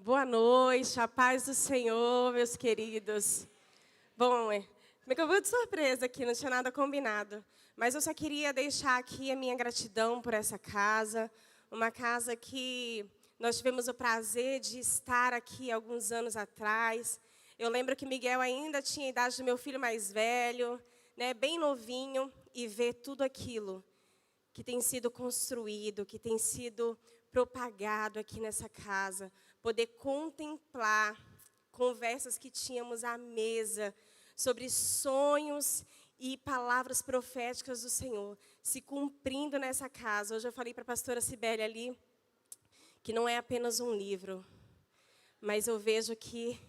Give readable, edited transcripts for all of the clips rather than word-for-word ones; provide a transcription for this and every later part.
Boa noite, a paz do Senhor, meus queridos. Bom, me acabou de surpresa aqui, não tinha nada combinado. Mas eu só queria deixar aqui a minha gratidão por essa casa. Uma casa que nós tivemos o prazer de estar aqui alguns anos atrás. Eu lembro que Miguel ainda tinha a idade do meu filho mais velho, né, bem novinho, e ver tudo aquilo que tem sido construído, que tem sido propagado aqui nessa casa, poder contemplar conversas que tínhamos à mesa sobre sonhos e palavras proféticas do Senhor se cumprindo nessa casa. Hoje eu falei para a pastora Cibele ali que não é apenas um livro, mas eu vejo que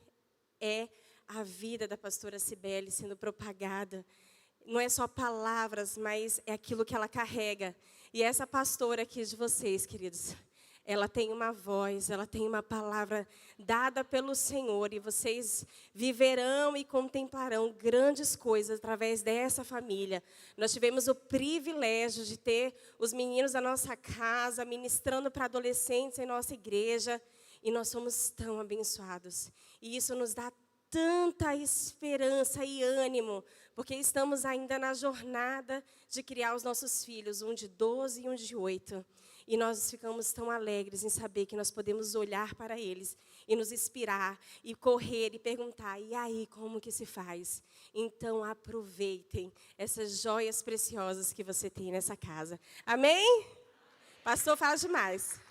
é a vida da pastora Cibele sendo propagada. Não é só palavras, mas é aquilo que ela carrega. E essa pastora aqui de vocês, queridos, ela tem uma voz, ela tem uma palavra dada pelo Senhor. E vocês viverão e contemplarão grandes coisas através dessa família. Nós tivemos o privilégio de ter os meninos da nossa casa ministrando para adolescentes em nossa igreja. E nós somos tão abençoados. E isso nos dá tanta esperança e ânimo, porque estamos ainda na jornada de criar os nossos filhos, um de 12 e um de 8. E nós ficamos tão alegres em saber que nós podemos olhar para eles e nos inspirar, e correr e perguntar, e aí, como que se faz? Então, aproveitem essas joias preciosas que você tem nessa casa. Amém? Pastor, fala demais.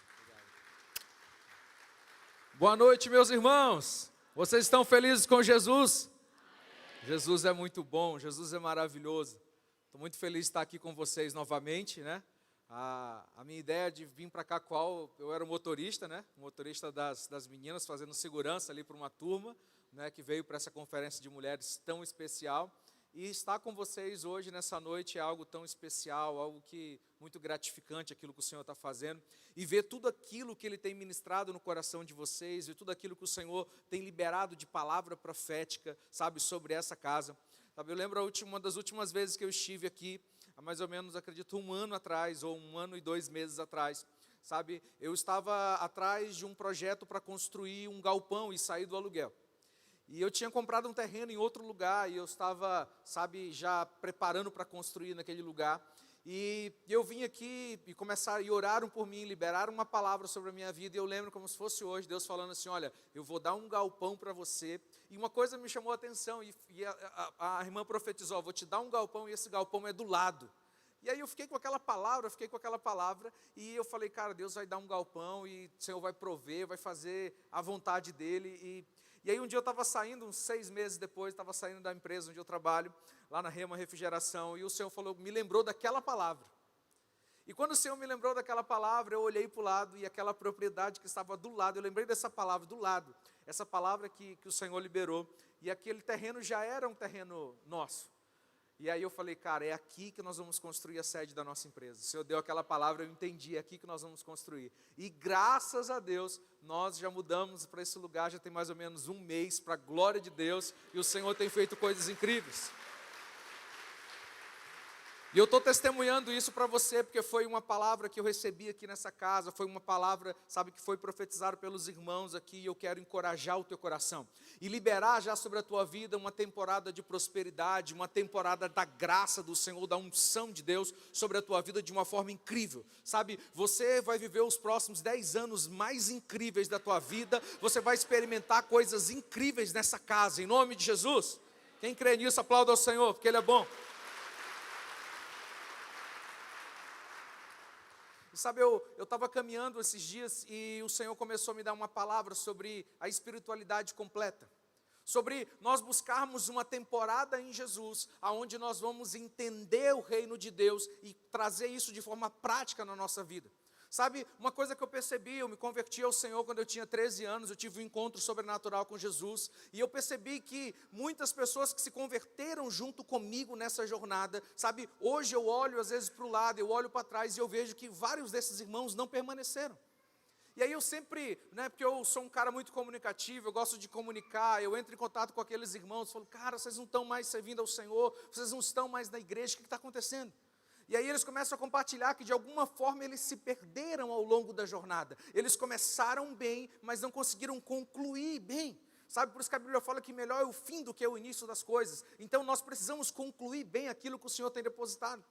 Boa noite, meus irmãos. Vocês estão felizes com Jesus? Amém. Jesus é muito bom, Jesus é maravilhoso. Estou muito feliz de estar aqui com vocês novamente, né? A minha ideia de vir para cá, eu era motorista, né? Motorista das meninas, fazendo segurança ali para uma turma, né? Que veio para essa conferência de mulheres tão especial. E estar com vocês hoje, nessa noite, é algo tão especial, algo que muito gratificante, aquilo que o Senhor está fazendo. E ver tudo aquilo que Ele tem ministrado no coração de vocês, e tudo aquilo que o Senhor tem liberado de palavra profética, sabe, sobre essa casa. Sabe, eu lembro uma das últimas vezes que eu estive aqui, há mais ou menos, acredito, 1 ano atrás, ou 1 ano e 2 meses atrás. Sabe, eu estava atrás de um projeto para construir um galpão e sair do aluguel. E eu tinha comprado um terreno em outro lugar, e eu estava, sabe, já preparando para construir naquele lugar. E eu vim aqui e começaram, e oraram por mim, liberaram uma palavra sobre a minha vida, e eu lembro como se fosse hoje, Deus falando assim, olha, eu vou dar um galpão para você. E uma coisa me chamou a atenção, e a irmã profetizou, vou te dar um galpão, e esse galpão é do lado. E aí eu fiquei com aquela palavra, e eu falei, cara, Deus vai dar um galpão, e o Senhor vai prover, vai fazer a vontade dele. E aí um dia eu estava saindo, uns 6 meses depois, estava saindo da empresa onde eu trabalho, lá na Rema Refrigeração, e o Senhor falou, me lembrou daquela palavra. E quando o Senhor me lembrou daquela palavra, eu olhei para o lado, e aquela propriedade que estava do lado, eu lembrei dessa palavra, do lado, essa palavra que o Senhor liberou, e aquele terreno já era um terreno nosso. E aí eu falei, cara, é aqui que nós vamos construir a sede da nossa empresa. O Senhor deu aquela palavra, eu entendi, é aqui que nós vamos construir. E graças a Deus, nós já mudamos para esse lugar, já tem mais ou menos 1 mês, para a glória de Deus, e o Senhor tem feito coisas incríveis. E eu estou testemunhando isso para você, porque foi uma palavra que eu recebi aqui nessa casa, foi uma palavra, sabe, que foi profetizada pelos irmãos aqui, e eu quero encorajar o teu coração, e liberar já sobre a tua vida uma temporada de prosperidade, uma temporada da graça do Senhor, da unção de Deus sobre a tua vida de uma forma incrível, sabe, você vai viver os próximos 10 anos mais incríveis da tua vida, você vai experimentar coisas incríveis nessa casa, em nome de Jesus. Quem crê nisso, aplauda ao Senhor, porque Ele é bom. E sabe, eu estava caminhando esses dias e o Senhor começou a me dar uma palavra sobre a espiritualidade completa. Sobre nós buscarmos uma temporada em Jesus, onde nós vamos entender o reino de Deus e trazer isso de forma prática na nossa vida. Sabe, uma coisa que eu percebi, eu me converti ao Senhor quando eu tinha 13 anos, eu tive um encontro sobrenatural com Jesus, e eu percebi que muitas pessoas que se converteram junto comigo nessa jornada, sabe, hoje eu olho às vezes para o lado, eu olho para trás e eu vejo que vários desses irmãos não permaneceram. E aí eu sempre, né, porque eu sou um cara muito comunicativo, eu gosto de comunicar, eu entro em contato com aqueles irmãos, falo, cara, vocês não estão mais servindo ao Senhor, vocês não estão mais na igreja, o que está acontecendo? E aí eles começam a compartilhar que de alguma forma eles se perderam ao longo da jornada. Eles começaram bem, mas não conseguiram concluir bem. Sabe, por isso que a Bíblia fala que melhor é o fim do que o início das coisas. Então nós precisamos concluir bem aquilo que o Senhor tem depositado.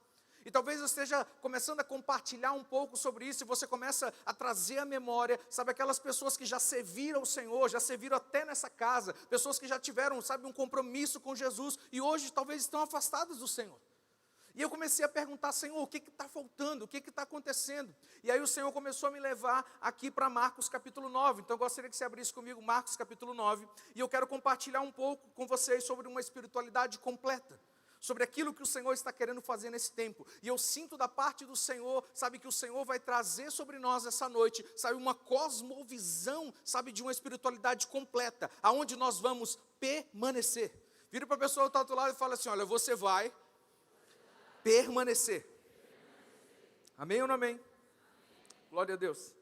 E talvez eu esteja começando a compartilhar um pouco sobre isso, e você começa a trazer à memória, sabe, aquelas pessoas que já serviram o Senhor, já serviram até nessa casa, pessoas que já tiveram, sabe, um compromisso com Jesus, e hoje talvez estão afastadas do Senhor. E eu comecei a perguntar, Senhor, o que está faltando, o que está acontecendo? E aí o Senhor começou a me levar aqui para Marcos capítulo 9, então eu gostaria que você abrisse comigo Marcos capítulo 9, e eu quero compartilhar um pouco com vocês sobre uma espiritualidade completa, sobre aquilo que o Senhor está querendo fazer nesse tempo. E eu sinto da parte do Senhor, sabe, que o Senhor vai trazer sobre nós essa noite, sabe, uma cosmovisão, sabe, de uma espiritualidade completa, aonde nós vamos permanecer. Vira para a pessoa que está do outro lado e fala assim, olha, você vai permanecer. Amém ou não amém? Glória a Deus.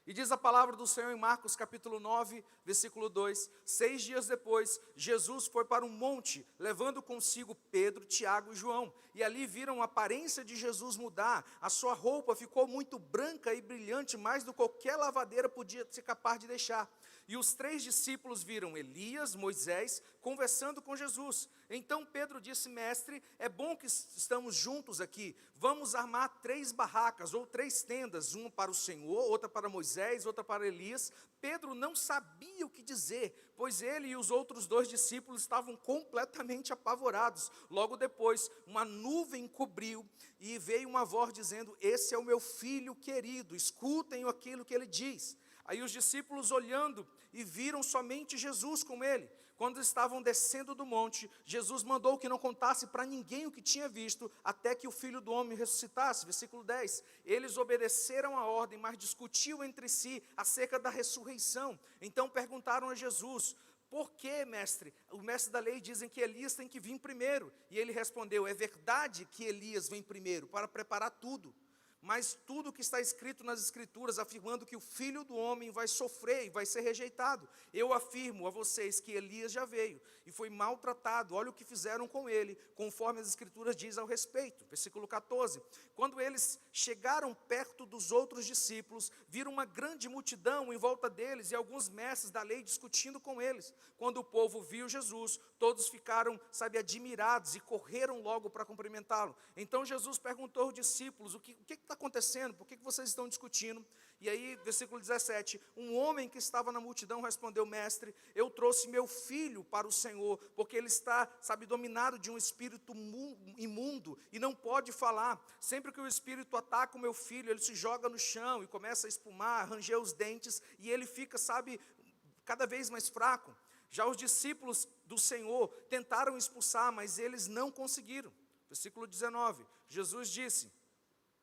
E diz a palavra do Senhor em Marcos capítulo 9, versículo 2, 6 dias depois, Jesus foi para um monte, levando consigo Pedro, Tiago e João, e ali viram a aparência de Jesus mudar, a sua roupa ficou muito branca e brilhante, mais do que qualquer lavadeira podia ser capaz de deixar. E os 3 discípulos viram Elias, Moisés, conversando com Jesus. Então Pedro disse, mestre, é bom que estamos juntos aqui, vamos armar 3 barracas, ou 3 tendas, uma para o Senhor, outra para Moisés, outra para Elias. Pedro não sabia o que dizer, pois ele e os outros 2 discípulos estavam completamente apavorados. Logo depois, uma nuvem cobriu, e veio uma voz dizendo, esse é o meu filho querido, escutem aquilo que ele diz. Aí os discípulos olhando e viram somente Jesus com ele. Quando estavam descendo do monte, Jesus mandou que não contasse para ninguém o que tinha visto, até que o Filho do Homem ressuscitasse. Versículo 10. Eles obedeceram a ordem, mas discutiam entre si acerca da ressurreição. Então perguntaram a Jesus, por que, mestre? O mestre da lei dizem que Elias tem que vir primeiro. E ele respondeu, é verdade que Elias vem primeiro, para preparar tudo. Mas tudo que está escrito nas Escrituras, afirmando que o Filho do Homem vai sofrer e vai ser rejeitado. Eu afirmo a vocês que Elias já veio e foi maltratado. Olha o que fizeram com ele, conforme as Escrituras dizem ao respeito. Versículo 14. Quando eles chegaram perto dos outros discípulos, viram uma grande multidão em volta deles e alguns mestres da lei discutindo com eles. Quando o povo viu Jesus, todos ficaram, sabe, admirados e correram logo para cumprimentá-lo. Então Jesus perguntou aos discípulos, o que está acontecendo? Por que vocês estão discutindo? E aí, versículo 17, um homem que estava na multidão respondeu, mestre, eu trouxe meu filho para o Senhor, porque ele está, sabe, dominado de um espírito imundo e não pode falar. Sempre que o espírito ataca o meu filho, ele se joga no chão e começa a espumar, a ranger os dentes, e ele fica, sabe, cada vez mais fraco. Já os discípulos do Senhor tentaram expulsar, mas eles não conseguiram. Versículo 19, Jesus disse,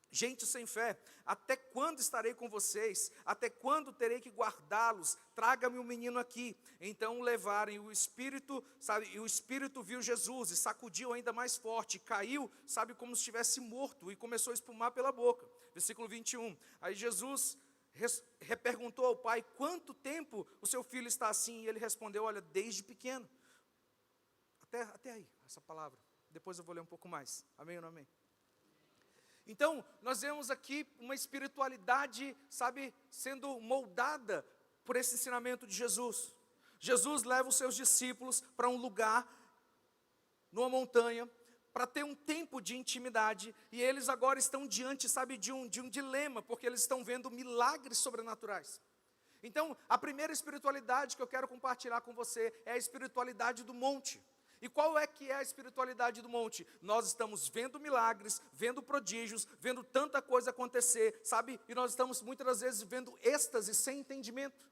gente sem fé, até quando estarei com vocês? Até quando terei que guardá-los? Traga-me o menino aqui. Então o levaram, e o espírito, sabe, e o espírito viu Jesus e sacudiu ainda mais forte, caiu, sabe, como se estivesse morto, e começou a espumar pela boca. Versículo 21. Aí Jesus reperguntou ao pai, quanto tempo o seu filho está assim? E ele respondeu, olha, desde pequeno. Até aí, essa palavra. Depois eu vou ler um pouco mais. Amém ou não amém? Então, nós vemos aqui uma espiritualidade, sabe, sendo moldada por esse ensinamento de Jesus. Jesus leva os seus discípulos para um lugar, numa montanha, para ter um tempo de intimidade, e eles agora estão diante, sabe, de um dilema, porque eles estão vendo milagres sobrenaturais. Então, a primeira espiritualidade que eu quero compartilhar com você é a espiritualidade do monte. E qual é que é a espiritualidade do monte? Nós estamos vendo milagres, vendo prodígios, vendo tanta coisa acontecer, sabe? E nós estamos muitas das vezes vendo êxtase sem entendimento.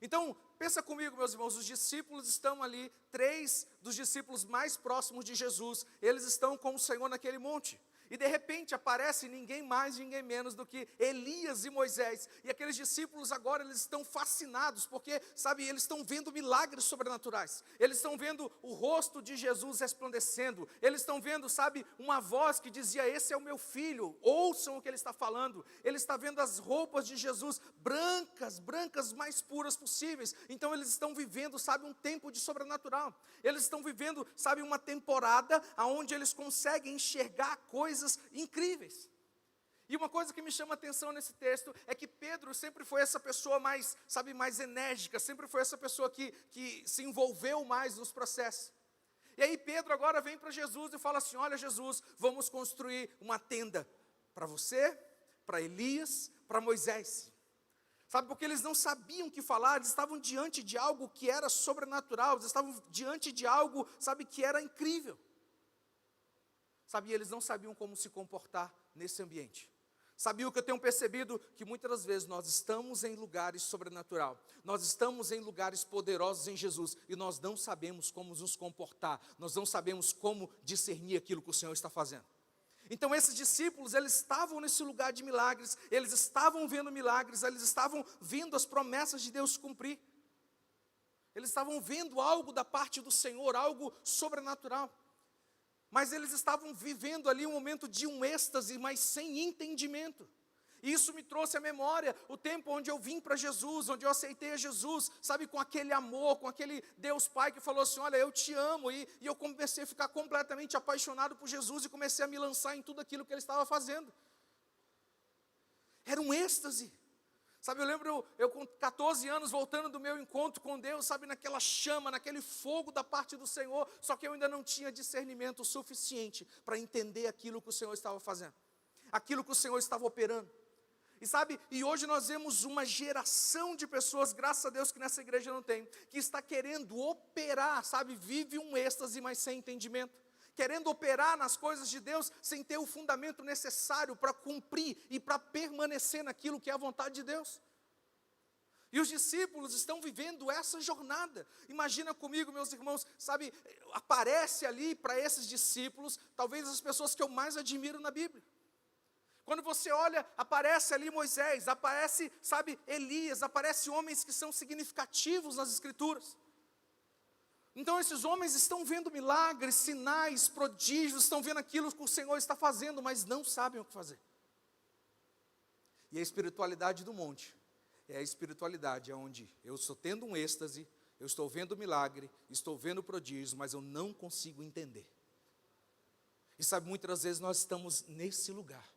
Então, pensa comigo, meus irmãos, os discípulos estão ali, 3 dos discípulos mais próximos de Jesus, eles estão com o Senhor naquele monte. E de repente aparece ninguém mais, ninguém menos do que Elias e Moisés. E aqueles discípulos agora, eles estão fascinados, porque, sabe, eles estão vendo milagres sobrenaturais. Eles estão vendo o rosto de Jesus resplandecendo. Eles estão vendo, sabe, uma voz que dizia, esse é o meu filho, ouçam o que ele está falando. Ele está vendo as roupas de Jesus brancas, brancas mais puras possíveis. Então eles estão vivendo, sabe, um tempo de sobrenatural. Eles estão vivendo, sabe, uma temporada onde eles conseguem enxergar coisas coisas incríveis. E uma coisa que me chama a atenção nesse texto é que Pedro sempre foi essa pessoa mais, mais enérgica, sempre foi essa pessoa que se envolveu mais nos processos. E aí Pedro agora vem para Jesus e fala assim: olha Jesus, vamos construir uma tenda para você, para Elias, para Moisés. Sabe, porque eles não sabiam o que falar, eles estavam diante de algo que era sobrenatural, eles estavam diante de algo, que era incrível. Sabe, eles não sabiam como se comportar nesse ambiente. Sabia o que eu tenho percebido? Que muitas das vezes nós estamos em lugares sobrenatural, nós estamos em lugares poderosos em Jesus, e nós não sabemos como nos comportar, nós não sabemos como discernir aquilo que o Senhor está fazendo. Então esses discípulos, eles estavam nesse lugar de milagres, eles estavam vendo milagres, eles estavam vendo as promessas de Deus cumprir. Eles estavam vendo algo da parte do Senhor, algo sobrenatural. Mas eles estavam vivendo ali um momento de um êxtase, mas sem entendimento. E isso me trouxe à memória o tempo onde eu vim para Jesus, onde eu aceitei a Jesus, com aquele amor, com aquele Deus Pai que falou assim: olha, eu te amo. E eu comecei a ficar completamente apaixonado por Jesus e comecei a me lançar em tudo aquilo que Ele estava fazendo. Era um êxtase. Eu lembro eu com 14 anos voltando do meu encontro com Deus, naquela chama, naquele fogo da parte do Senhor, só que eu ainda não tinha discernimento suficiente para entender aquilo que o Senhor estava fazendo, aquilo que o Senhor estava operando. E hoje nós vemos uma geração de pessoas, graças a Deus que nessa igreja não tem, que está querendo operar, vive um êxtase, mas sem entendimento. Querendo operar nas coisas de Deus, sem ter o fundamento necessário para cumprir e para permanecer naquilo que é a vontade de Deus. E os discípulos estão vivendo essa jornada. Imagina comigo, meus irmãos, aparece ali para esses discípulos, talvez as pessoas que eu mais admiro na Bíblia. Quando você olha, aparece ali Moisés, aparece, Elias, aparece homens que são significativos nas Escrituras. Então esses homens estão vendo milagres, sinais, prodígios, estão vendo aquilo que o Senhor está fazendo, mas não sabem o que fazer. E a espiritualidade do monte é a espiritualidade onde eu estou tendo um êxtase, eu estou vendo milagre, estou vendo prodígios, mas eu não consigo entender. E muitas vezes nós estamos nesse lugar,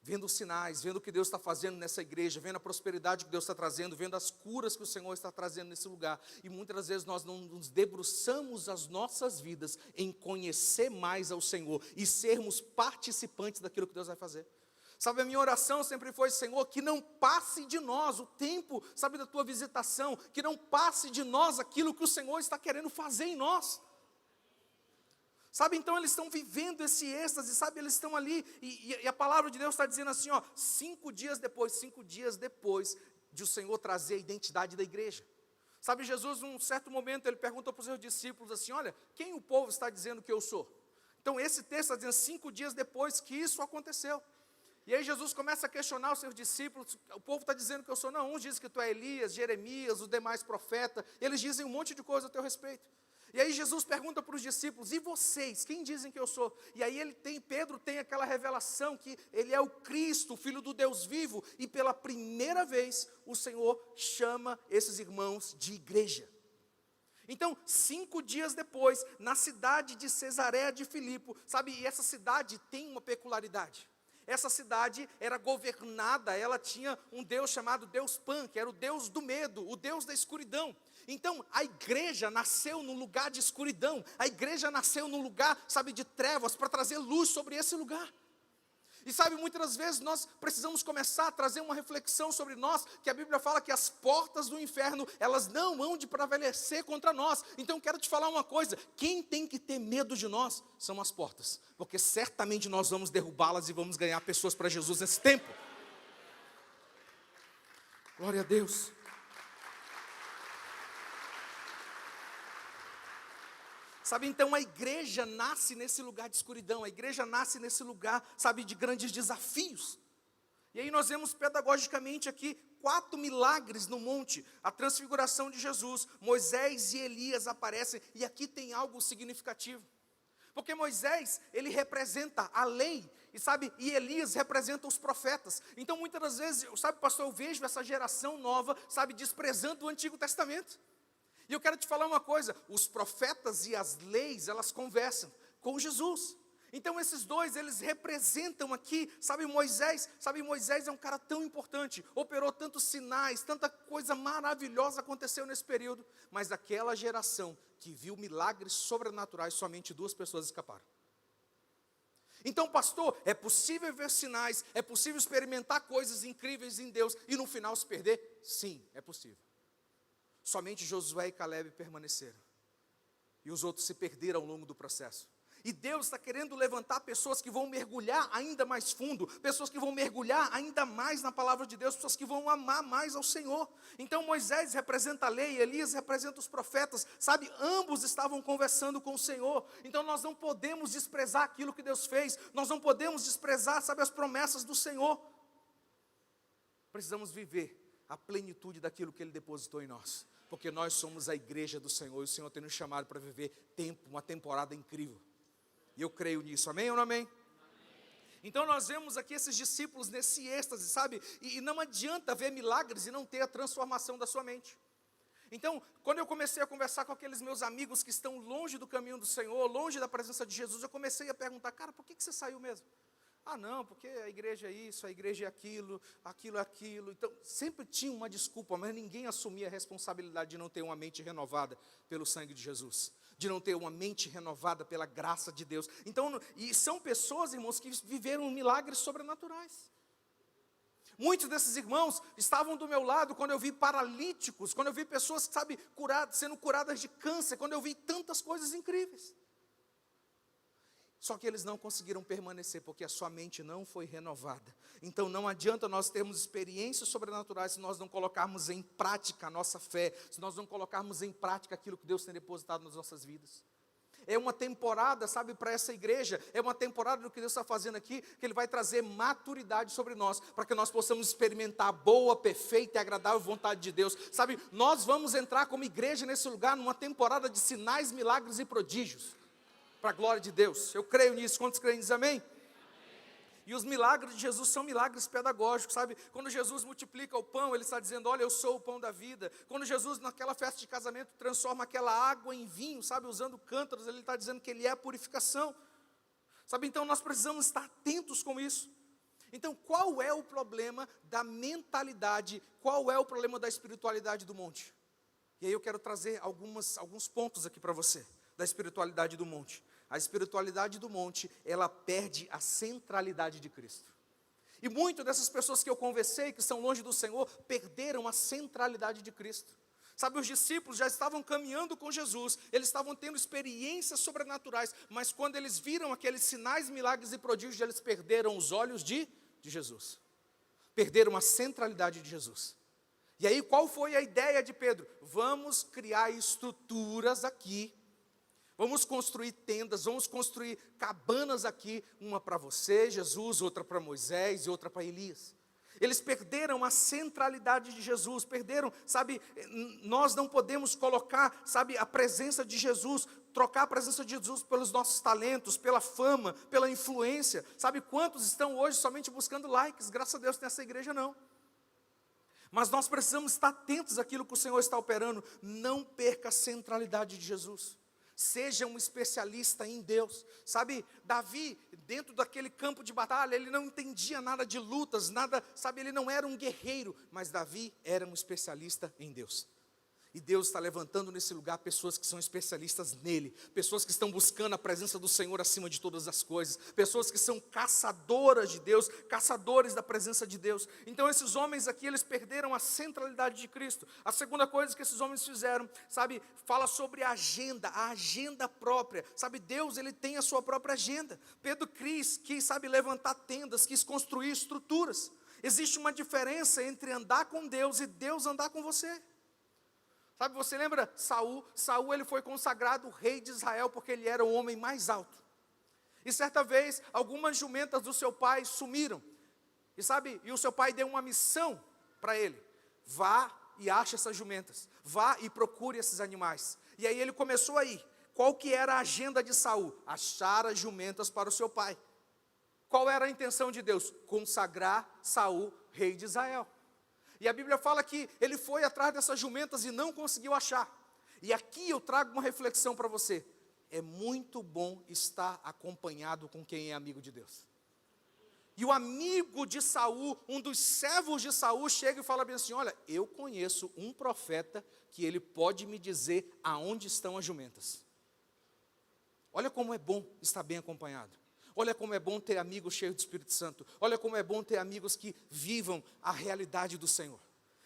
vendo os sinais, vendo o que Deus está fazendo nessa igreja, vendo a prosperidade que Deus está trazendo, vendo as curas que o Senhor está trazendo nesse lugar. E muitas vezes nós não nos debruçamos as nossas vidas em conhecer mais ao Senhor e sermos participantes daquilo que Deus vai fazer. A minha oração sempre foi: Senhor, que não passe de nós o tempo, da tua visitação, que não passe de nós aquilo que o Senhor está querendo fazer em nós. Então eles estão vivendo esse êxtase, eles estão ali, e a palavra de Deus está dizendo assim, 5 dias depois de o Senhor trazer a identidade da igreja. Jesus, num certo momento, ele pergunta para os seus discípulos assim: olha, quem o povo está dizendo que eu sou? Então esse texto está dizendo 5 dias depois que isso aconteceu. E aí Jesus começa a questionar os seus discípulos: o povo está dizendo que eu sou? Não, uns dizem que tu é Elias, Jeremias, os demais profetas, eles dizem um monte de coisa a teu respeito. E aí Jesus pergunta para os discípulos: e vocês, quem dizem que eu sou? E aí Pedro tem aquela revelação que ele é o Cristo, o Filho do Deus vivo, e pela primeira vez o Senhor chama esses irmãos de igreja. Então, 5 dias depois, na cidade de Cesareia de Filipe, e essa cidade tem uma peculiaridade. Essa cidade era governada, ela tinha um Deus chamado Deus Pan, que era o Deus do medo, o Deus da escuridão. Então a igreja nasceu num lugar de escuridão, a igreja nasceu num lugar, de trevas, para trazer luz sobre esse lugar. E muitas das vezes nós precisamos começar a trazer uma reflexão sobre nós, que a Bíblia fala que as portas do inferno, elas não hão de prevalecer contra nós. Então quero te falar uma coisa: quem tem que ter medo de nós são as portas, porque certamente nós vamos derrubá-las e vamos ganhar pessoas para Jesus nesse tempo. Glória a Deus. Então a igreja nasce nesse lugar de escuridão, a igreja nasce nesse lugar, de grandes desafios. E aí nós vemos pedagogicamente aqui 4 milagres no monte: a transfiguração de Jesus, Moisés e Elias aparecem, e aqui tem algo significativo. Porque Moisés, ele representa a lei, e Elias representa os profetas. Então muitas das vezes, pastor, eu vejo essa geração nova, desprezando o Antigo Testamento. E eu quero te falar uma coisa: os profetas e as leis, elas conversam com Jesus. Então esses dois, eles representam aqui, Moisés é um cara tão importante, operou tantos sinais, tanta coisa maravilhosa aconteceu nesse período, mas aquela geração que viu milagres sobrenaturais, somente 2 pessoas escaparam. Então, pastor, é possível ver sinais, é possível experimentar coisas incríveis em Deus e no final se perder? Sim, é possível. Somente Josué e Caleb permaneceram, e os outros se perderam ao longo do processo. E Deus está querendo levantar pessoas que vão mergulhar ainda mais fundo, pessoas que vão mergulhar ainda mais na palavra de Deus, pessoas que vão amar mais ao Senhor. Então Moisés representa a lei, Elias representa os profetas, ambos estavam conversando com o Senhor. Então nós não podemos desprezar aquilo que Deus fez, nós não podemos desprezar, as promessas do Senhor. Precisamos viver a plenitude daquilo que Ele depositou em nós, porque nós somos a igreja do Senhor, e o Senhor tem nos chamado para viver uma temporada incrível. E eu creio nisso, amém ou não amém? Então nós vemos aqui esses discípulos nesse êxtase, e não adianta ver milagres e não ter a transformação da sua mente. Então, quando eu comecei a conversar com aqueles meus amigos que estão longe do caminho do Senhor, longe da presença de Jesus, eu comecei a perguntar, cara, por que você saiu mesmo? Ah, não, porque a igreja é isso, a igreja é aquilo, aquilo é aquilo. Então, sempre tinha uma desculpa, mas ninguém assumia a responsabilidade de não ter uma mente renovada pelo sangue de Jesus, de não ter uma mente renovada pela graça de Deus. Então, e são pessoas, irmãos, que viveram milagres sobrenaturais. Muitos desses irmãos estavam do meu lado quando eu vi paralíticos, quando eu vi pessoas, sendo curadas de câncer, quando eu vi tantas coisas incríveis. Só que eles não conseguiram permanecer, porque a sua mente não foi renovada. Então não adianta nós termos experiências sobrenaturais se nós não colocarmos em prática a nossa fé, se nós não colocarmos em prática aquilo que Deus tem depositado nas nossas vidas. É uma temporada, para essa igreja, é uma temporada do que Deus está fazendo aqui, que Ele vai trazer maturidade sobre nós, para que nós possamos experimentar a boa, perfeita e agradável vontade de Deus. Nós vamos entrar como igreja nesse lugar, numa temporada de sinais, milagres e prodígios, para a glória de Deus. Eu creio nisso. Quantos creem nisso, amém? E os milagres de Jesus são milagres pedagógicos, Quando Jesus multiplica o pão, Ele está dizendo, olha, eu sou o pão da vida. Quando Jesus, naquela festa de casamento, transforma aquela água em vinho, usando cântaros, Ele está dizendo que Ele é a purificação. Então nós precisamos estar atentos com isso. Então qual é o problema da mentalidade, qual é o problema da espiritualidade do monte? E aí eu quero trazer alguns pontos aqui para você, da espiritualidade do monte. A espiritualidade do monte, ela perde a centralidade de Cristo. E muitas dessas pessoas que eu conversei, que estão longe do Senhor, perderam a centralidade de Cristo. Os discípulos já estavam caminhando com Jesus, eles estavam tendo experiências sobrenaturais, mas quando eles viram aqueles sinais, milagres e prodígios, eles perderam os olhos de Jesus. Perderam a centralidade de Jesus. E aí qual foi a ideia de Pedro? Vamos criar estruturas aqui, vamos construir tendas, vamos construir cabanas aqui, uma para você, Jesus, outra para Moisés e outra para Elias. Eles perderam a centralidade de Jesus, perderam, nós não podemos colocar, a presença de Jesus, trocar a presença de Jesus pelos nossos talentos, pela fama, pela influência. Quantos estão hoje somente buscando likes? Graças a Deus nessa igreja não. Mas nós precisamos estar atentos àquilo que o Senhor está operando. Não perca a centralidade de Jesus. Seja um especialista em Deus. Davi, dentro daquele campo de batalha, ele não entendia nada de lutas, nada, ele não era um guerreiro, mas Davi era um especialista em Deus. E Deus está levantando nesse lugar pessoas que são especialistas nele, pessoas que estão buscando a presença do Senhor acima de todas as coisas, pessoas que são caçadoras de Deus, caçadores da presença de Deus. Então esses homens aqui, eles perderam a centralidade de Cristo. A segunda coisa que esses homens fizeram, fala sobre a agenda própria. Deus, Ele tem a sua própria agenda. Pedro quis, levantar tendas, quis construir estruturas. Existe uma diferença entre andar com Deus e Deus andar com você. Você lembra Saul? Saul, ele foi consagrado rei de Israel porque ele era o homem mais alto. E certa vez, algumas jumentas do seu pai sumiram. E o seu pai deu uma missão para ele. Vá e ache essas jumentas. Vá e procure esses animais. E aí ele começou a ir. Qual que era a agenda de Saul? Achar as jumentas para o seu pai. Qual era a intenção de Deus? Consagrar Saul rei de Israel. E a Bíblia fala que ele foi atrás dessas jumentas e não conseguiu achar. E aqui eu trago uma reflexão para você. é muito bom estar acompanhado com quem é amigo de Deus. E o amigo de Saul, um dos servos de Saul, chega e fala bem assim: olha, eu conheço um profeta que ele pode me dizer aonde estão as jumentas. Olha como é bom estar bem acompanhado. Olha como é bom ter amigos cheios do Espírito Santo. Olha como é bom ter amigos que vivam a realidade do Senhor.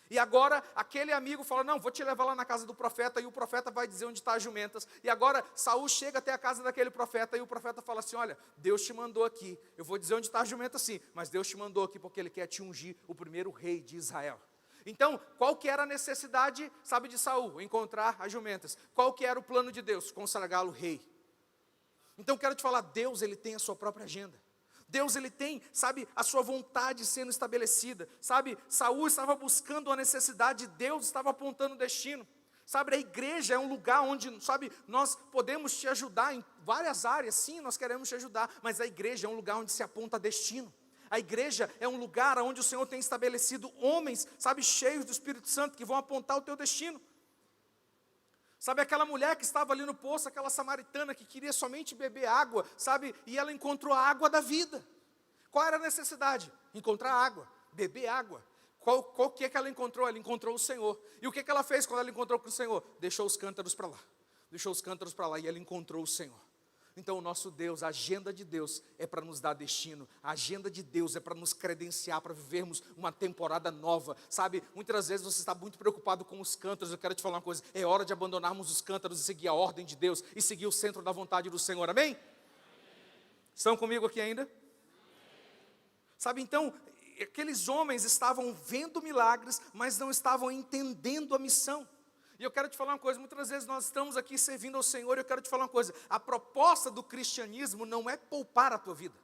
E agora, aquele amigo fala: não, vou te levar lá na casa do profeta, e o profeta vai dizer onde estão as jumentas. E agora, Saul chega até a casa daquele profeta, e o profeta fala assim: olha, Deus te mandou aqui. Eu vou dizer onde está a jumenta sim, mas Deus te mandou aqui porque Ele quer te ungir o primeiro rei de Israel. Então, qual que era a necessidade, sabe, de Saul? Encontrar as jumentas. Qual que era o plano de Deus? Consagrá-lo rei. Então, quero te falar, Deus, Ele tem a sua própria agenda. Deus, Ele tem, sabe, a sua vontade sendo estabelecida. Sabe, Saul estava buscando a necessidade, Deus estava apontando o destino. Sabe, a igreja é um lugar onde, sabe, nós podemos te ajudar em várias áreas. Sim, nós queremos te ajudar, mas a igreja é um lugar onde se aponta destino. A igreja é um lugar onde o Senhor tem estabelecido homens, sabe, cheios do Espírito Santo, que vão apontar o teu destino. Sabe, aquela mulher que estava ali no poço, aquela samaritana que queria somente beber água, sabe, e ela encontrou a água da vida. Qual era a necessidade? Encontrar água, beber água. Qual que é que ela encontrou? Ela encontrou o Senhor. E o que ela fez quando ela encontrou com o Senhor? Deixou os cântaros para lá. Deixou os cântaros para lá e ela encontrou o Senhor. Então o nosso Deus, a agenda de Deus é para nos dar destino. A agenda de Deus é para nos credenciar, para vivermos uma temporada nova. Sabe, muitas vezes você está muito preocupado com os cântaros. Eu quero te falar uma coisa: é hora de abandonarmos os cântaros e seguir a ordem de Deus, e seguir o centro da vontade do Senhor, amém? Estão comigo aqui ainda? Sabe, então, aqueles homens estavam vendo milagres, mas não estavam entendendo a missão. E eu quero te falar uma coisa: muitas vezes nós estamos aqui servindo ao Senhor, e eu quero te falar uma coisa: a proposta do cristianismo não é poupar a tua vida.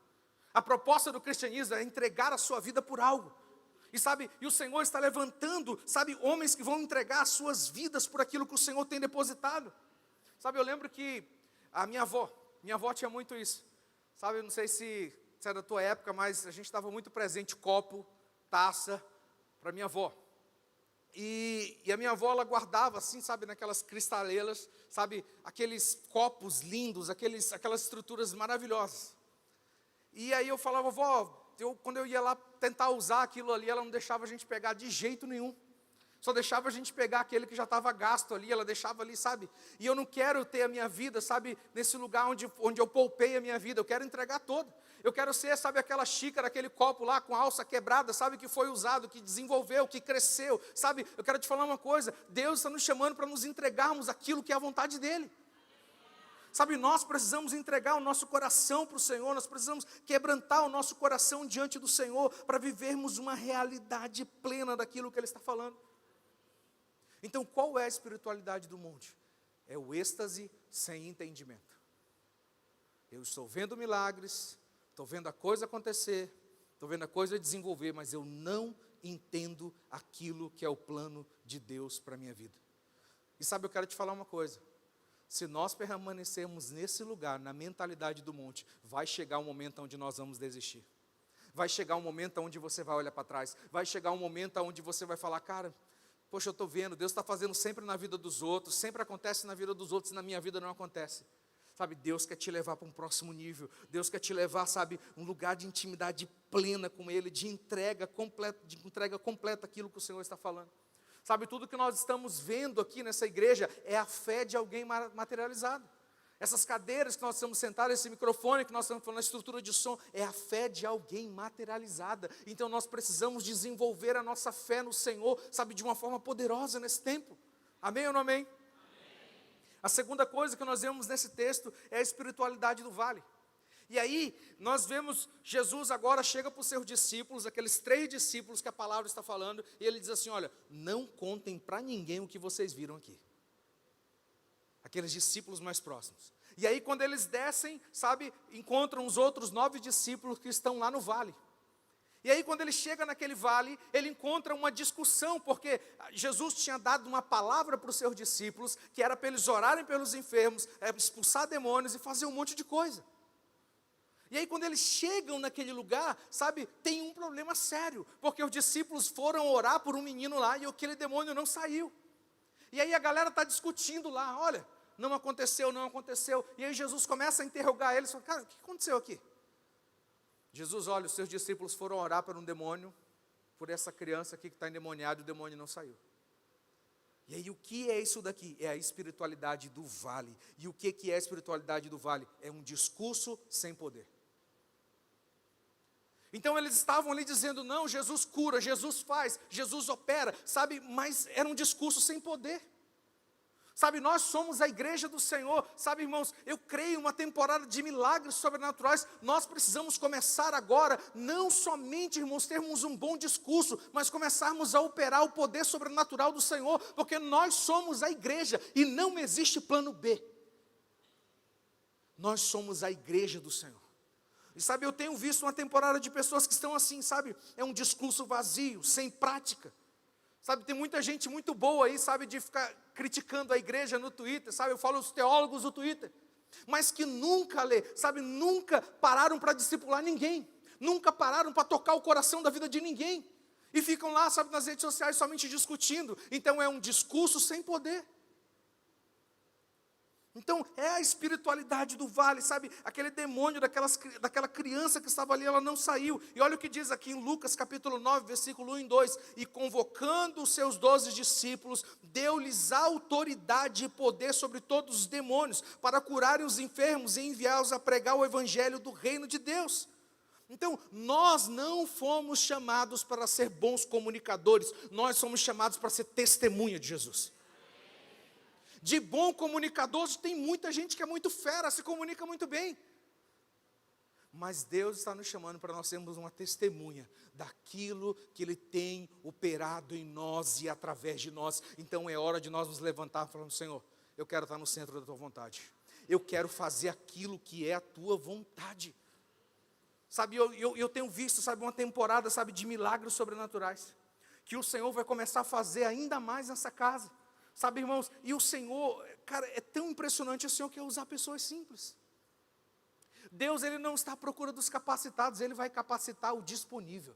A proposta do cristianismo é entregar a sua vida por algo. E sabe, e o Senhor está levantando, sabe, homens que vão entregar as suas vidas por aquilo que o Senhor tem depositado. Sabe, eu lembro que a minha avó tinha muito isso. Sabe, eu não sei se é da tua época, mas a gente estava muito presente, copo, taça, para minha avó. E a minha avó, ela guardava assim, sabe, naquelas cristaleiras, sabe, aqueles copos lindos, aquelas estruturas maravilhosas. E aí eu falava: vó, quando eu ia lá tentar usar aquilo ali, ela não deixava a gente pegar de jeito nenhum. Só deixava a gente pegar aquele que já estava gasto ali, ela deixava ali, sabe. E eu não quero ter a minha vida, sabe, nesse lugar onde eu poupei a minha vida, eu quero entregar toda. Eu quero ser, sabe, aquela xícara, aquele copo lá com a alça quebrada, sabe, que foi usado, que desenvolveu, que cresceu, sabe. Eu quero te falar uma coisa: Deus está nos chamando para nos entregarmos aquilo que é a vontade dEle. Sabe, nós precisamos entregar o nosso coração para o Senhor, nós precisamos quebrantar o nosso coração diante do Senhor, para vivermos uma realidade plena daquilo que Ele está falando. Então, qual é a espiritualidade do monte? É o êxtase sem entendimento. Eu estou vendo milagres, estou vendo a coisa acontecer, estou vendo a coisa desenvolver, mas eu não entendo aquilo que é o plano de Deus para a minha vida. E sabe, eu quero te falar uma coisa: se nós permanecermos nesse lugar, na mentalidade do monte, vai chegar um momento onde nós vamos desistir. Vai chegar um momento onde você vai olhar para trás. Vai chegar um momento onde você vai falar: cara, poxa, eu estou vendo, Deus está fazendo sempre na vida dos outros, sempre acontece na vida dos outros e na minha vida não acontece. Sabe, Deus quer te levar para um próximo nível. Deus quer te levar, sabe, um lugar de intimidade plena com Ele, de entrega completa aquilo que o Senhor está falando. Sabe, tudo que nós estamos vendo aqui nessa igreja é a fé de alguém materializado. Essas cadeiras que nós estamos sentados, esse microfone que nós estamos falando, a estrutura de som, é a fé de alguém materializada. Então nós precisamos desenvolver a nossa fé no Senhor, sabe, de uma forma poderosa nesse tempo. Amém ou não amém? A segunda coisa que nós vemos nesse texto é a espiritualidade do vale. E aí, nós vemos Jesus agora chega para os seus discípulos, aqueles 3 discípulos que a palavra está falando, e ele diz assim: olha, não contem para ninguém o que vocês viram aqui. Aqueles discípulos mais próximos. E aí, quando eles descem, sabe, encontram os outros 9 discípulos que estão lá no vale. E aí, quando ele chega naquele vale, ele encontra uma discussão, porque Jesus tinha dado uma palavra para os seus discípulos, que era para eles orarem pelos enfermos, expulsar demônios e fazer um monte de coisa. E aí, quando eles chegam naquele lugar, sabe, tem um problema sério, porque os discípulos foram orar por um menino lá, e aquele demônio não saiu. E aí a galera está discutindo lá: olha, não aconteceu, não aconteceu. E aí Jesus começa a interrogar eles, fala, cara, o que aconteceu aqui? Jesus, olha, os seus discípulos foram orar por um demônio, por essa criança aqui que está endemoniada, e o demônio não saiu. E aí o que é isso daqui? É a espiritualidade do vale. E o que é a espiritualidade do vale? É um discurso sem poder. Então eles estavam ali dizendo, não, Jesus cura, Jesus faz, Jesus opera, sabe, mas era um discurso sem poder. Sabe, nós somos a igreja do Senhor, sabe, irmãos, eu creio uma temporada de milagres sobrenaturais. Nós precisamos começar agora, não somente, irmãos, termos um bom discurso, mas começarmos a operar o poder sobrenatural do Senhor, porque nós somos a igreja e não existe plano B. Nós somos a igreja do Senhor. E sabe, eu tenho visto uma temporada de pessoas que estão assim, sabe, é um discurso vazio, sem prática. Sabe, tem muita gente muito boa aí, sabe, de ficar criticando a igreja no Twitter, sabe, eu falo os teólogos do Twitter, mas que nunca nunca pararam para discipular ninguém, nunca pararam para tocar o coração da vida de ninguém, e ficam lá, sabe, nas redes sociais somente discutindo. Então é um discurso sem poder. Então é a espiritualidade do vale, sabe, aquele demônio daquela criança que estava ali, ela não saiu. E olha o que diz aqui em Lucas capítulo 9, versículo 1 e 2, e convocando os seus 12 discípulos, deu-lhes autoridade e poder sobre todos os demônios, para curarem os enfermos e enviá-los a pregar o evangelho do reino de Deus. Então, nós não fomos chamados para ser bons comunicadores, nós somos chamados para ser testemunha de Jesus. De bom comunicador, tem muita gente que é muito fera, se comunica muito bem. Mas Deus está nos chamando para nós sermos uma testemunha daquilo que Ele tem operado em nós e através de nós. Então é hora de nós nos levantar falando, Senhor, eu quero estar no centro da Tua vontade. Eu quero fazer aquilo que é a Tua vontade. Sabe, eu tenho visto, sabe, uma temporada, sabe, de milagres sobrenaturais. Que o Senhor vai começar a fazer ainda mais nessa casa. Sabe, irmãos, e o Senhor, cara, é tão impressionante, o Senhor quer usar pessoas simples. Deus, Ele não está à procura dos capacitados, Ele vai capacitar o disponível.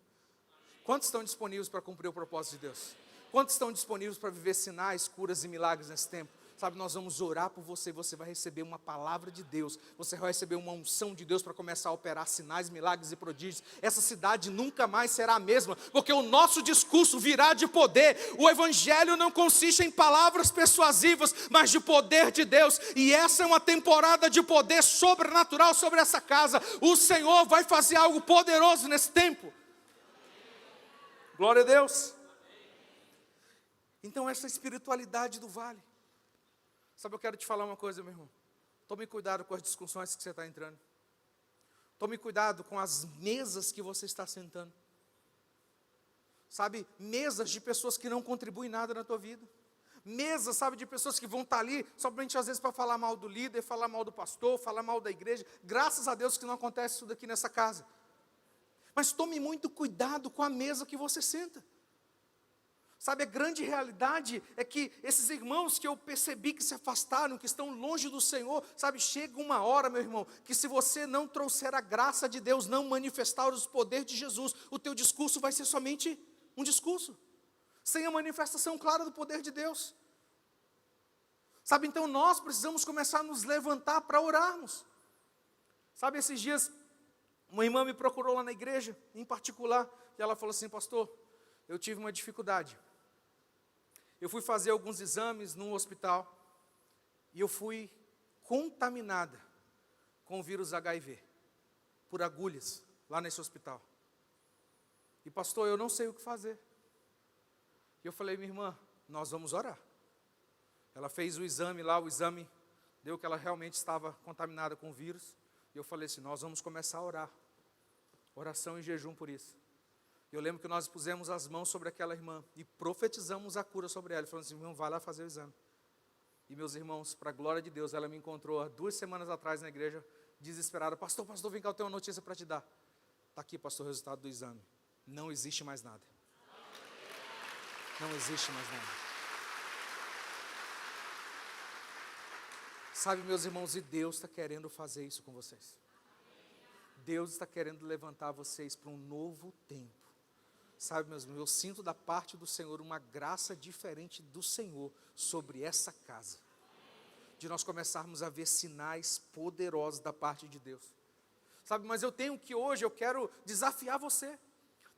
Quantos estão disponíveis para cumprir o propósito de Deus? Quantos estão disponíveis para viver sinais, curas e milagres nesse tempo? Sabe, nós vamos orar por você, você vai receber uma palavra de Deus, você vai receber uma unção de Deus para começar a operar sinais, milagres e prodígios. Essa cidade nunca mais será a mesma, porque o nosso discurso virá de poder. O evangelho não consiste em palavras persuasivas, mas de poder de Deus, e essa é uma temporada de poder sobrenatural sobre essa casa. O Senhor vai fazer algo poderoso nesse tempo. Glória a Deus. Então essa espiritualidade do vale. Sabe, eu quero te falar uma coisa, meu irmão. Tome cuidado com as discussões que você está entrando. Tome cuidado com as mesas que você está sentando. Sabe, mesas de pessoas que não contribuem nada na tua vida. Mesas, sabe, de pessoas que vão estar ali somente às vezes para falar mal do líder, falar mal do pastor, falar mal da igreja. Graças a Deus que não acontece isso daqui nessa casa. Mas tome muito cuidado com a mesa que você senta. Sabe, a grande realidade é que esses irmãos que eu percebi que se afastaram, que estão longe do Senhor, sabe, chega uma hora, meu irmão, que se você não trouxer a graça de Deus, não manifestar os poderes de Jesus, o teu discurso vai ser somente um discurso, sem a manifestação clara do poder de Deus. Sabe, então nós precisamos começar a nos levantar para orarmos. Sabe, esses dias, uma irmã me procurou lá na igreja, em particular, e ela falou assim, pastor, eu tive uma dificuldade. Eu fui fazer alguns exames num hospital e eu fui contaminada com o vírus HIV, por agulhas, lá nesse hospital. E pastor, eu não sei o que fazer. E eu falei, minha irmã, nós vamos orar. Ela fez o exame lá, o exame deu que ela realmente estava contaminada com o vírus. E eu falei assim, nós vamos começar a orar. Oração e jejum por isso. Eu lembro que nós pusemos as mãos sobre aquela irmã e profetizamos a cura sobre ela. Falando assim, irmão, vai lá fazer o exame. E meus irmãos, para a glória de Deus, ela me encontrou há 2 semanas atrás na igreja, desesperada. Pastor, vem cá, eu tenho uma notícia para te dar. Está aqui, pastor, o resultado do exame. Não existe mais nada. Não existe mais nada. Sabe, meus irmãos, e Deus está querendo fazer isso com vocês. Deus está querendo levantar vocês para um novo tempo. Sabe, meus irmãos, eu sinto da parte do Senhor uma graça diferente do Senhor sobre essa casa. de nós começarmos a ver sinais poderosos da parte de Deus. Sabe, mas hoje eu quero desafiar você.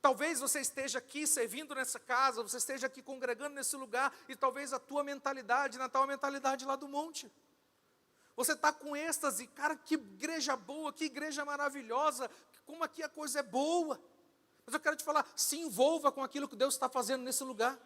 Talvez você esteja aqui servindo nessa casa, você esteja aqui congregando nesse lugar, e talvez a tua mentalidade, na tua mentalidade lá do monte. Você está com êxtase, cara, que igreja boa, que igreja maravilhosa, como aqui a coisa é boa. Mas eu quero te falar, se envolva com aquilo que Deus está fazendo nesse lugar.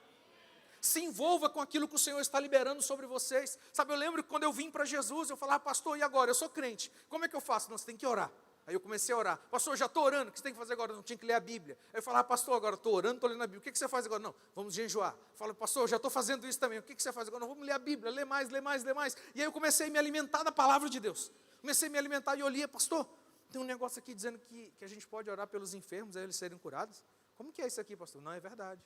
Se envolva com aquilo que o Senhor está liberando sobre vocês. Sabe, eu lembro que quando eu vim para Jesus, eu falava, pastor, e agora? Eu sou crente, como é que eu faço? Não, você tem que orar. Aí eu comecei a orar. Pastor, já estou orando, o que você tem que fazer agora? Não, tinha que ler a Bíblia. Aí eu falava, pastor, agora estou orando, estou lendo a Bíblia. O que você faz agora? Não, vamos jejuar. Eu falo, pastor, já estou fazendo isso também. O que você faz agora? Não, vamos ler a Bíblia, ler mais, ler mais, ler mais. E aí eu comecei a me alimentar da palavra de Deus. Comecei a me alimentar e eu lia, pastor, tem um negócio aqui dizendo que a gente pode orar pelos enfermos, aí eles serem curados. Como que é isso aqui, pastor? Não, é verdade.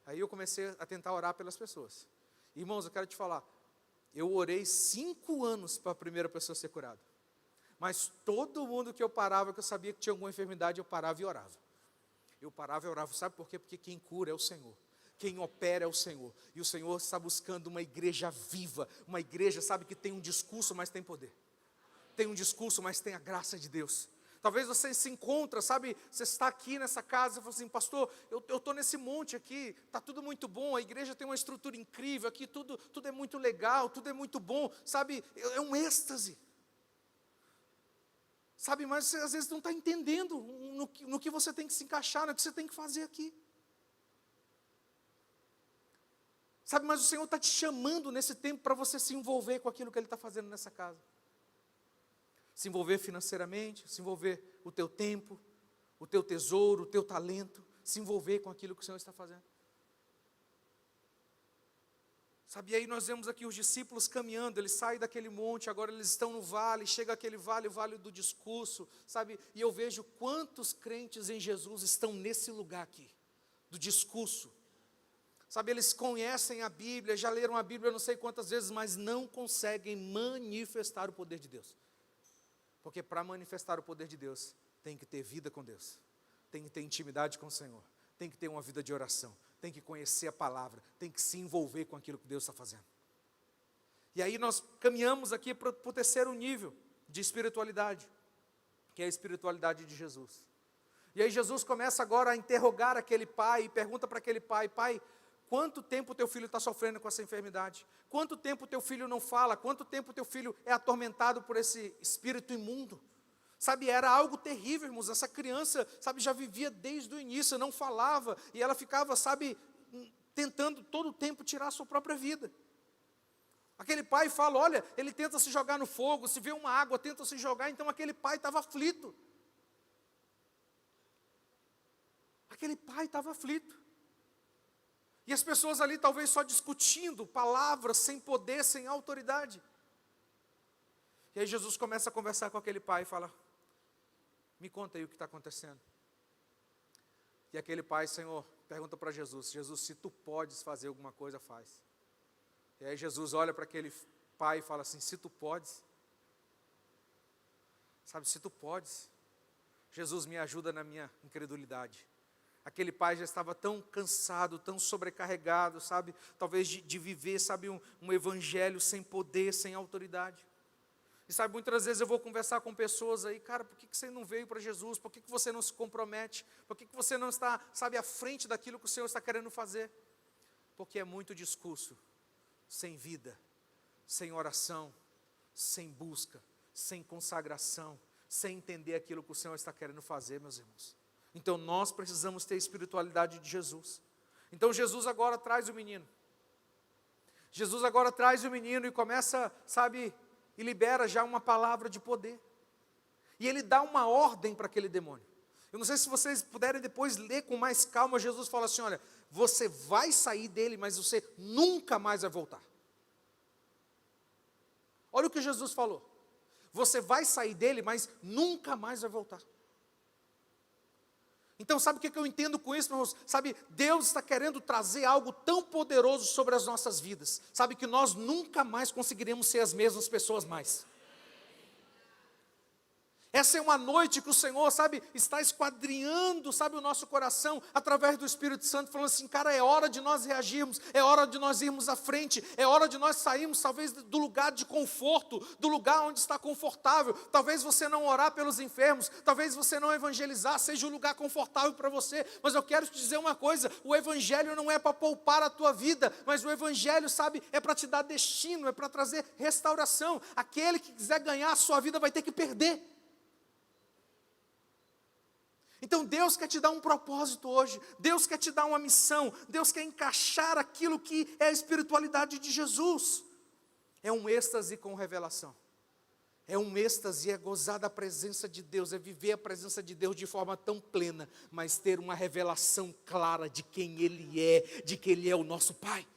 Aí eu comecei a tentar orar pelas pessoas. Irmãos, eu quero te falar, eu orei 5 anos para a primeira pessoa ser curada. Mas todo mundo que eu parava, que eu sabia que tinha alguma enfermidade, eu parava e orava. Eu parava e orava, sabe por quê? Porque quem cura é o Senhor. Quem opera é o Senhor. E o Senhor está buscando uma igreja viva, uma igreja, sabe, que tem um discurso, mas tem poder. Tem um discurso, mas tem a graça de Deus. Talvez você se encontra, sabe, você está aqui nessa casa e fala assim, pastor, eu estou nesse monte aqui, está tudo muito bom, a igreja tem uma estrutura incrível, aqui tudo é muito legal, tudo é muito bom, sabe, é um êxtase. Sabe, mas você às vezes não está entendendo no que você tem que se encaixar, no que você tem que fazer aqui. Sabe, mas o Senhor está te chamando nesse tempo para você se envolver com aquilo que Ele está fazendo nessa casa. Se envolver financeiramente, se envolver o teu tempo, o teu tesouro, o teu talento, se envolver com aquilo que o Senhor está fazendo. Sabe, e aí nós vemos aqui os discípulos caminhando, eles saem daquele monte, agora eles estão no vale, chega aquele vale, o vale do discurso, sabe, e eu vejo quantos crentes em Jesus estão nesse lugar aqui, do discurso. Sabe, eles conhecem a Bíblia, já leram a Bíblia não sei quantas vezes, mas não conseguem manifestar o poder de Deus. Porque para manifestar o poder de Deus, tem que ter vida com Deus, tem que ter intimidade com o Senhor, tem que ter uma vida de oração, tem que conhecer a palavra, tem que se envolver com aquilo que Deus está fazendo. E aí nós caminhamos aqui para o terceiro nível de espiritualidade, que é a espiritualidade de Jesus. E aí Jesus começa agora a interrogar aquele pai, e pergunta para aquele pai, pai, quanto tempo o teu filho está sofrendo com essa enfermidade? Quanto tempo o teu filho não fala? Quanto tempo o teu filho é atormentado por esse espírito imundo? Sabe, era algo terrível, irmãos, essa criança, sabe, já vivia desde o início, não falava, e ela ficava, sabe, tentando todo o tempo tirar a sua própria vida. Aquele pai fala, olha, ele tenta se jogar no fogo, se vê uma água, tenta se jogar, então aquele pai estava aflito. Aquele pai estava aflito. E as pessoas ali talvez só discutindo palavras, sem poder, sem autoridade. E aí Jesus começa a conversar com aquele pai e fala, me conta aí o que está acontecendo. E aquele pai, Senhor, pergunta para Jesus, Jesus, se tu podes fazer alguma coisa, faz. E aí Jesus olha para aquele pai e fala assim, se tu podes, sabe, se tu podes, Jesus me ajuda na minha incredulidade. Aquele pai já estava tão cansado, tão sobrecarregado, sabe, talvez de viver, sabe, um evangelho sem poder, sem autoridade. E sabe, muitas vezes eu vou conversar com pessoas aí, cara, por que você não veio para Jesus? Por que você não se compromete? Por que você não está, sabe, à frente daquilo que o Senhor está querendo fazer? Porque é muito discurso, sem vida, sem oração, sem busca, sem consagração, sem entender aquilo que o Senhor está querendo fazer, meus irmãos. Então nós precisamos ter a espiritualidade de Jesus. Então Jesus agora traz o menino. Jesus agora traz o menino e começa, sabe, e libera já uma palavra de poder. E ele dá uma ordem para aquele demônio. Eu não sei se vocês puderem depois ler com mais calma, Jesus fala assim, olha, você vai sair dele, mas você nunca mais vai voltar. Olha o que Jesus falou. Você vai sair dele, mas nunca mais vai voltar. Então sabe o que eu entendo com isso, irmãos? Sabe, Deus está querendo trazer algo tão poderoso sobre as nossas vidas. Sabe que nós nunca mais conseguiremos ser as mesmas pessoas mais. Essa é uma noite que o Senhor, sabe, está esquadrinhando, sabe, o nosso coração, através do Espírito Santo, falando assim, cara, é hora de nós reagirmos, é hora de nós irmos à frente, é hora de nós sairmos, talvez, do lugar de conforto, do lugar onde está confortável. Talvez você não orar pelos enfermos, talvez você não evangelizar, seja um lugar confortável para você, mas eu quero te dizer uma coisa, o Evangelho não é para poupar a tua vida, mas o Evangelho, sabe, é para te dar destino, é para trazer restauração. Aquele que quiser ganhar a sua vida vai ter que perder. Então Deus quer te dar um propósito hoje, Deus quer te dar uma missão, Deus quer encaixar aquilo que é a espiritualidade de Jesus. É um êxtase com revelação, é um êxtase, é gozar da presença de Deus, é viver a presença de Deus de forma tão plena, mas ter uma revelação clara de quem Ele é, de que Ele é o nosso Pai.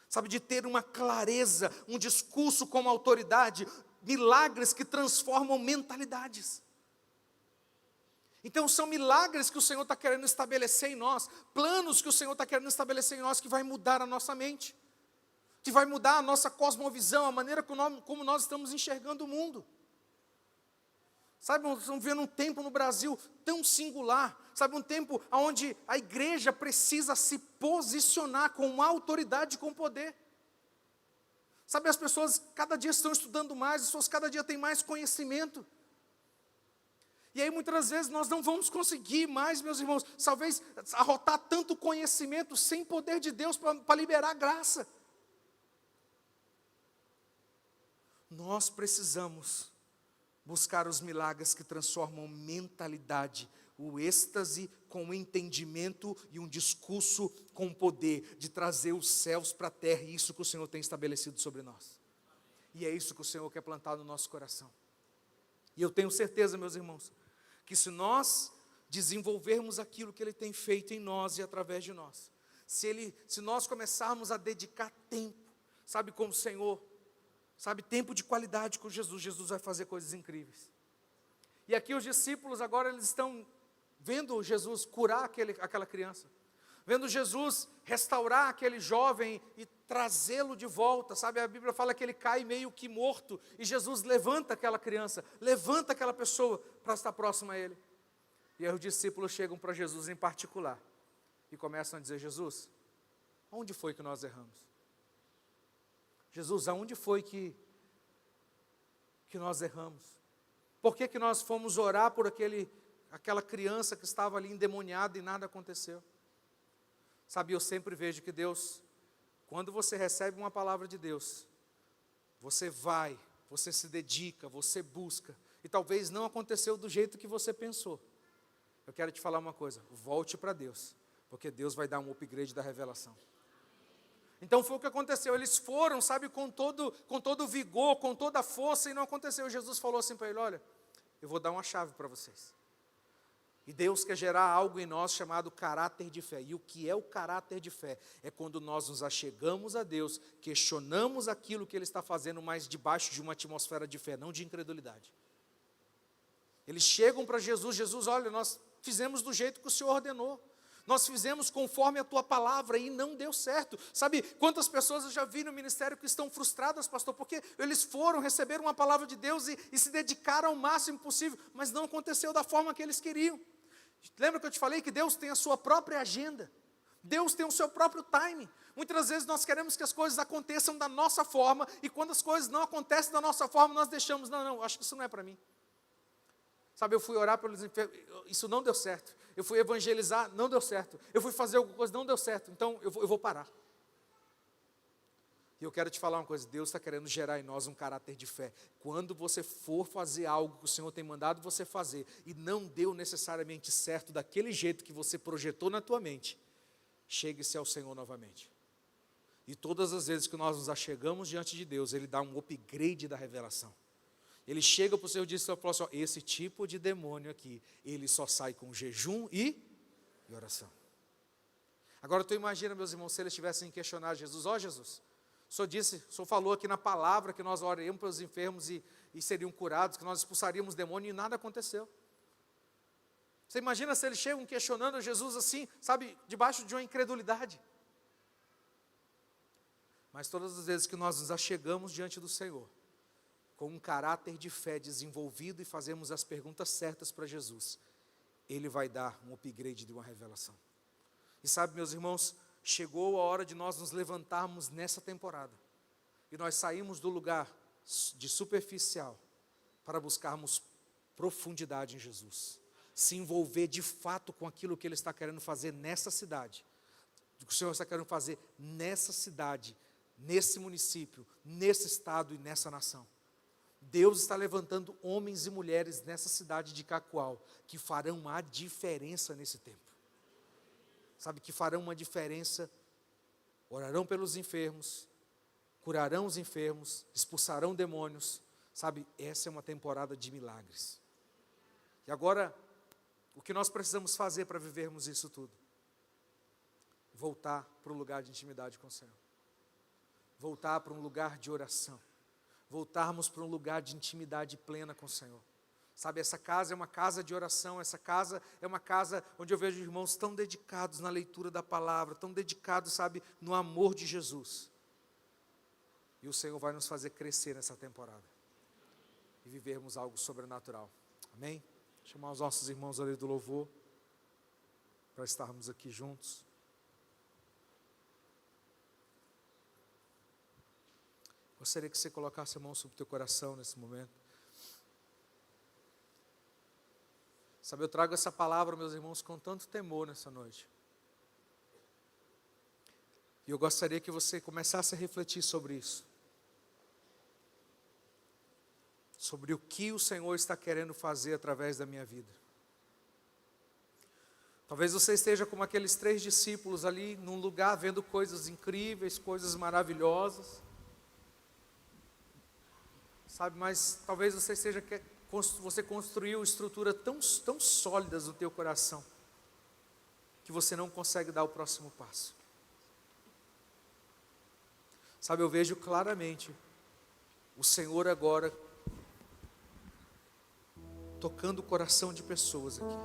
Sabe, de ter uma clareza, um discurso com autoridade, milagres que transformam mentalidades. Então são milagres que o Senhor está querendo estabelecer em nós, planos que o Senhor está querendo estabelecer em nós, que vai mudar a nossa mente, que vai mudar a nossa cosmovisão, a maneira como nós estamos enxergando o mundo. Sabe, nós estamos vivendo um tempo no Brasil tão singular, sabe, um tempo onde a igreja precisa se posicionar com autoridade e com poder. Sabe, as pessoas cada dia estão estudando mais, as pessoas cada dia têm mais conhecimento. E aí muitas vezes nós não vamos conseguir mais, meus irmãos, talvez arrotar tanto conhecimento sem poder de Deus para liberar graça. Nós precisamos buscar os milagres que transformam mentalidade, o êxtase com o entendimento e um discurso com poder, de trazer os céus para a terra, e isso que o Senhor tem estabelecido sobre nós. E é isso que o Senhor quer plantar no nosso coração. E eu tenho certeza, meus irmãos, que se nós desenvolvermos aquilo que Ele tem feito em nós e através de nós, se nós começarmos a dedicar tempo, sabe, com o Senhor, sabe, tempo de qualidade com Jesus, Jesus vai fazer coisas incríveis. E aqui os discípulos agora eles estão vendo Jesus curar aquela criança, vendo Jesus restaurar aquele jovem e trazê-lo de volta, sabe, a Bíblia fala que ele cai meio que morto, e Jesus levanta aquela criança, levanta aquela pessoa para estar próximo a ele. E aí os discípulos chegam para Jesus em particular, e começam a dizer, Jesus, onde foi que nós erramos? Jesus, aonde foi que nós erramos? Por que nós fomos orar por aquela criança que estava ali endemoniada e nada aconteceu? Sabe, eu sempre vejo que Deus, quando você recebe uma palavra de Deus, você vai, você se dedica, você busca, e talvez não aconteceu do jeito que você pensou. Eu quero te falar uma coisa, volte para Deus, porque Deus vai dar um upgrade da revelação. Então foi o que aconteceu, eles foram, sabe, com todo vigor, com toda a força, e não aconteceu. Jesus falou assim para ele, olha, eu vou dar uma chave para vocês. E Deus quer gerar algo em nós chamado caráter de fé. E o que é o caráter de fé? É quando nós nos achegamos a Deus, questionamos aquilo que Ele está fazendo, mas debaixo de uma atmosfera de fé, não de incredulidade. Eles chegam para Jesus, Jesus, olha, nós fizemos do jeito que o Senhor ordenou. Nós fizemos conforme a Tua palavra e não deu certo. Sabe, quantas pessoas eu já vi no ministério que estão frustradas, pastor, porque eles foram, receberam uma palavra de Deus e se dedicaram ao máximo possível, mas não aconteceu da forma que eles queriam. Lembra que eu te falei que Deus tem a sua própria agenda? Deus tem o seu próprio timing. Muitas vezes nós queremos que as coisas aconteçam da nossa forma, e quando as coisas não acontecem da nossa forma, nós deixamos, não, acho que isso não é para mim. Sabe, eu fui orar pelos enfermos, isso não deu certo. Eu fui evangelizar, não deu certo. Eu fui fazer alguma coisa, não deu certo. Então eu vou parar. E eu quero te falar uma coisa, Deus está querendo gerar em nós um caráter de fé. Quando você for fazer algo que o Senhor tem mandado você fazer, e não deu necessariamente certo daquele jeito que você projetou na tua mente, chegue-se ao Senhor novamente. E todas as vezes que nós nos achegamos diante de Deus, Ele dá um upgrade da revelação. Ele chega para o Senhor e diz, assim, esse tipo de demônio aqui, ele só sai com jejum e oração. Agora tu imagina, meus irmãos, se eles tivessem questionado Jesus, Jesus, o Senhor falou aqui na palavra que nós oraremos pelos enfermos e seriam curados, que nós expulsaríamos demônio, e nada aconteceu. Você imagina se eles chegam questionando Jesus assim, sabe, debaixo de uma incredulidade. Mas todas as vezes que nós nos achegamos diante do Senhor, com um caráter de fé desenvolvido e fazermos as perguntas certas para Jesus, Ele vai dar um upgrade de uma revelação. E sabe, meus irmãos, chegou a hora de nós nos levantarmos nessa temporada. E nós saímos do lugar de superficial para buscarmos profundidade em Jesus. Se envolver de fato com aquilo que Ele está querendo fazer nessa cidade. O que o Senhor está querendo fazer nessa cidade, nesse município, nesse estado e nessa nação. Deus está levantando homens e mulheres nessa cidade de Cacoal que farão a diferença nesse tempo. Sabe, que farão uma diferença, orarão pelos enfermos, curarão os enfermos, expulsarão demônios. Sabe, essa é uma temporada de milagres. E agora, o que nós precisamos fazer para vivermos isso tudo? Voltar para um lugar de intimidade com o Senhor. Voltar para um lugar de oração. Voltarmos para um lugar de intimidade plena com o Senhor. Sabe, essa casa é uma casa de oração, essa casa é uma casa onde eu vejo irmãos tão dedicados na leitura da palavra, tão dedicados, sabe, no amor de Jesus. E o Senhor vai nos fazer crescer nessa temporada e vivermos algo sobrenatural. Amém? Chamar os nossos irmãos ali do louvor para estarmos aqui juntos. Gostaria que você colocasse a mão sobre o teu coração nesse momento. Sabe, eu trago essa palavra, meus irmãos, com tanto temor nessa noite. E eu gostaria que você começasse a refletir sobre isso. Sobre o que o Senhor está querendo fazer através da minha vida. Talvez você esteja como aqueles 3 discípulos ali, num lugar, vendo coisas incríveis, coisas maravilhosas. Sabe, mas talvez você esteja... Você construiu estruturas tão sólidas no teu coração, que você não consegue dar o próximo passo. Sabe, eu vejo claramente o Senhor agora tocando o coração de pessoas aqui.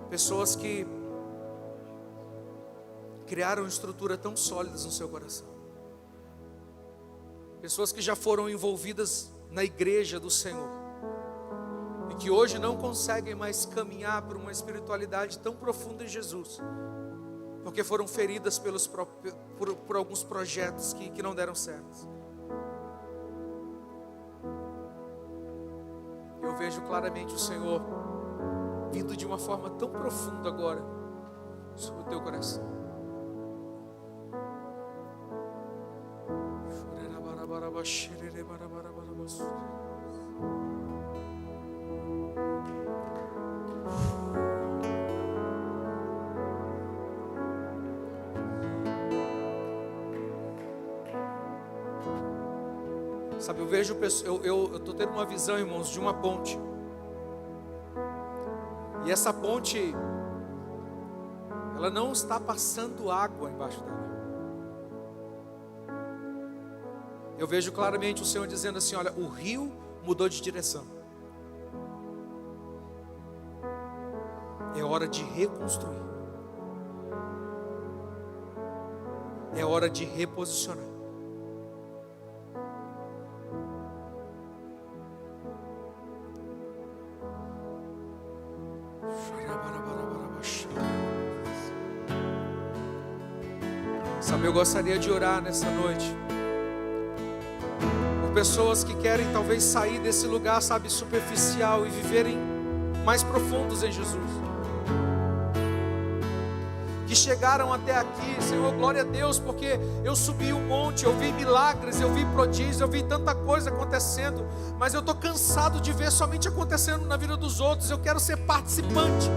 Pessoas que criaram estruturas tão sólidas no seu coração. Pessoas que já foram envolvidas na igreja do Senhor e que hoje não conseguem mais caminhar por uma espiritualidade tão profunda em Jesus, porque foram feridas por alguns projetos que não deram certo. Eu vejo claramente o Senhor vindo de uma forma tão profunda agora sobre o teu coração. Sabe, eu vejo, eu estou tendo uma visão, irmãos, de uma ponte. E essa ponte, ela não está passando água embaixo dela. Eu vejo claramente o Senhor dizendo assim: olha, o rio mudou de direção. É hora de reconstruir. É hora de reposicionar. Sabe, eu gostaria de orar nessa noite por pessoas que querem talvez sair desse lugar, sabe, superficial e viverem mais profundos em Jesus. Que chegaram até aqui, Senhor, glória a Deus, porque eu subi um monte, eu vi milagres, eu vi prodígios, eu vi tanta coisa acontecendo, mas eu estou cansado de ver somente acontecendo na vida dos outros. Eu quero ser participante.